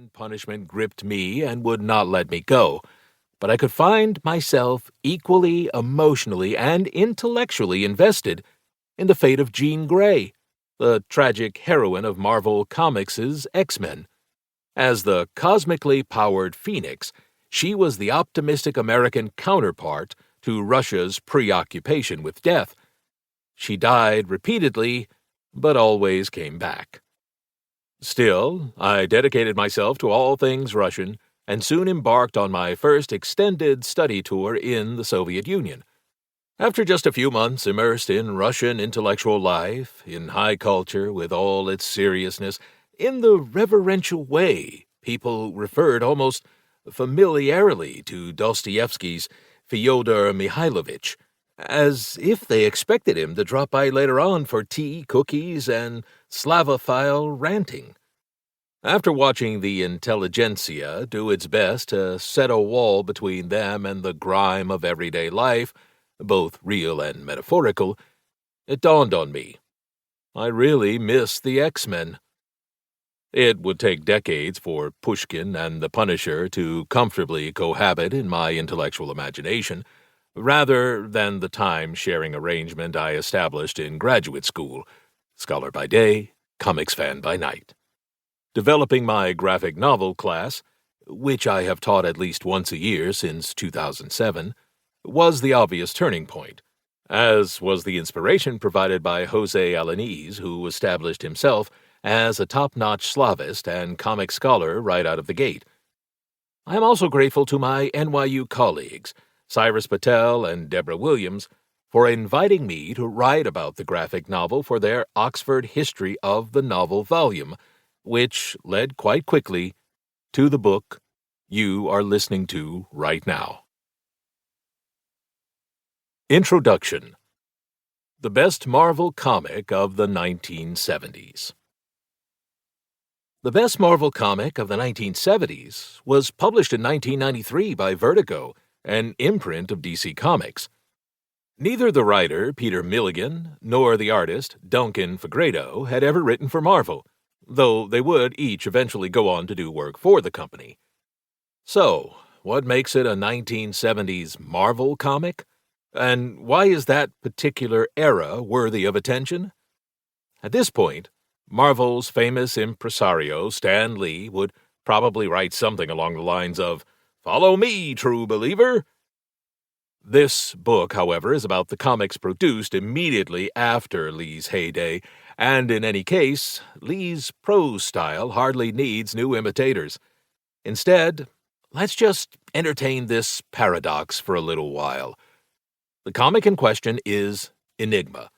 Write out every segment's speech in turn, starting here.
and punishment gripped me and would not let me go, but I could find myself equally emotionally and intellectually invested in the fate of Jean Grey, the tragic heroine of Marvel Comics' X-Men. As the cosmically powered Phoenix, she was the optimistic American counterpart to Russia's preoccupation with death. She died repeatedly, but always came back. Still, I dedicated myself to all things Russian and soon embarked on my first extended study tour in the Soviet Union. After just a few months immersed in Russian intellectual life, in high culture with all its seriousness, in the reverential way people referred almost familiarly to Dostoevsky's Fyodor Mikhailovich, as if they expected him to drop by later on for tea, cookies, and Slavophile ranting. After watching the intelligentsia do its best to set a wall between them and the grime of everyday life, both real and metaphorical, it dawned on me. I really miss the X-Men. It would take decades for Pushkin and the Punisher to comfortably cohabit in my intellectual imagination, rather than the time-sharing arrangement I established in graduate school, scholar by day, comics fan by night. Developing my graphic novel class, which I have taught at least once a year since 2007, was the obvious turning point, as was the inspiration provided by Jose Alanís, who established himself as a top-notch Slavist and comic scholar right out of the gate. I am also grateful to my NYU colleagues, Cyrus Patel and Deborah Williams, for inviting me to write about the graphic novel for their Oxford History of the Novel volume, which led quite quickly to the book you are listening to right now. Introduction. The best Marvel comic of the 1970s. The best Marvel comic of the 1970s was published in 1993 by Vertigo, an imprint of DC Comics. Neither the writer, Peter Milligan, nor the artist, Duncan Fegredo, had ever written for Marvel, though they would each eventually go on to do work for the company. So, what makes it a 1970s Marvel comic? And why is that particular era worthy of attention? At this point, Marvel's famous impresario Stan Lee would probably write something along the lines of, "Follow me, true believer." This book, however, is about the comics produced immediately after Lee's heyday, and in any case, Lee's prose style hardly needs new imitators. Instead, let's just entertain this paradox for a little while. The comic in question is Enigma,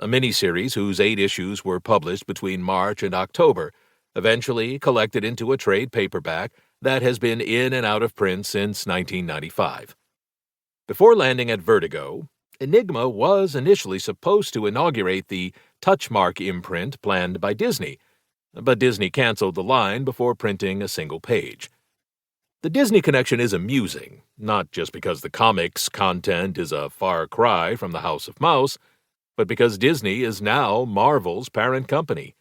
a miniseries whose 8 issues were published between March and October, eventually collected into a trade paperback that has been in and out of print since 1995. Before landing at Vertigo, Enigma was initially supposed to inaugurate the Touchmark imprint planned by Disney, but Disney canceled the line before printing a single page. The Disney connection is amusing, not just because the comic's content is a far cry from the House of Mouse, but because Disney is now Marvel's parent company.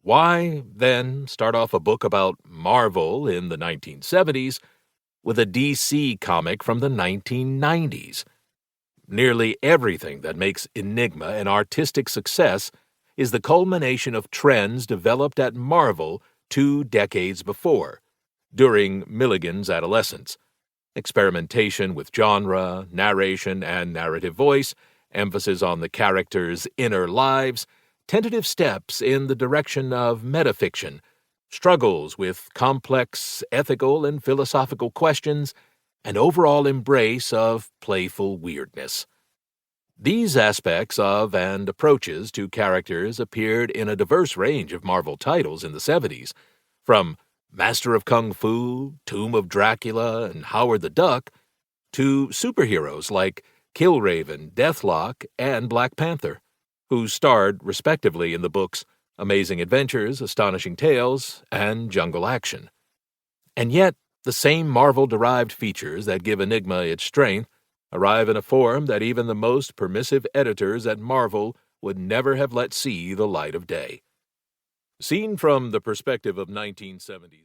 Why, then, start off a book about Marvel in the 1970s with a DC comic from the 1990s? Nearly everything that makes Enigma an artistic success is the culmination of trends developed at Marvel 2 decades before, during Milligan's adolescence. Experimentation with genre, narration, and narrative voice, emphasis on the characters' inner lives, tentative steps in the direction of metafiction, struggles with complex ethical and philosophical questions, and overall embrace of playful weirdness. These aspects of and approaches to characters appeared in a diverse range of Marvel titles in the 70s, from Master of Kung Fu, Tomb of Dracula, and Howard the Duck, to superheroes like Killraven, Deathlok, and Black Panther, who starred respectively in the books Amazing Adventures, Astonishing Tales, and Jungle Action. And yet, the same Marvel-derived features that give Enigma its strength arrive in a form that even the most permissive editors at Marvel would never have let see the light of day. Seen from the perspective of 1970s